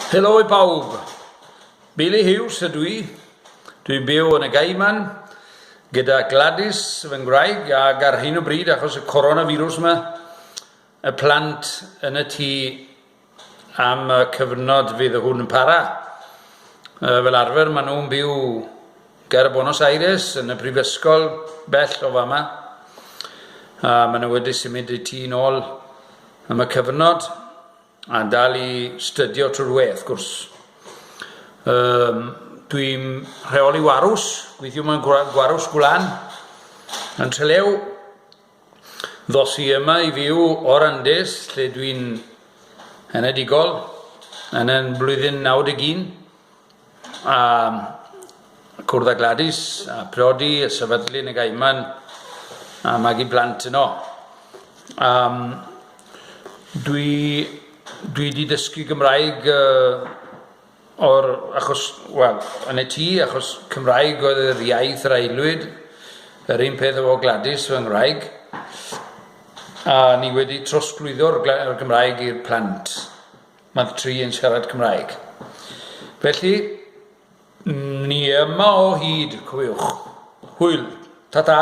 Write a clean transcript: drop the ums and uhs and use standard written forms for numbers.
Helo I bawb, Billy Hughes ydw I. Dwi'n byw yn y Gaiman gyda Gladys fy ngwraig ac ar hyn o bryd achos y coronavirus yma y plant yn y tŷ am y cyfnod fydd hwn yn para. Fel arfer maen nhw'n byw ger Buenos Aires yn y brifysgol bell o fama. Maen nhw wedi symud I tŷ nôl am y cyfnod a dal I studio trwy'r wedd, gwrs. Dwi'n rheoli warws, gweithio mewn gwarws gwlan yn Trelew. Ddos I yma I fyw o'r Andes, lle dwi'n enedigol yn y blwyddyn 91. A cwrdd â Gladys, a priodi, y sefydlu yn y Gaiman, a magu plant yno. Dwi wedi dysgu Gymraeg yn y tŷ, achos Cymraeg oedd yr iaith yr aelwyd, yr un peth efo Gladys fy ngwraig. A ni wedi trosglwyddo'r Gymraeg i'r plant. Mae'r tri yn siarad Cymraeg. Felly, ni yma o hyd, cofiwch. Hwyl, ta-ta!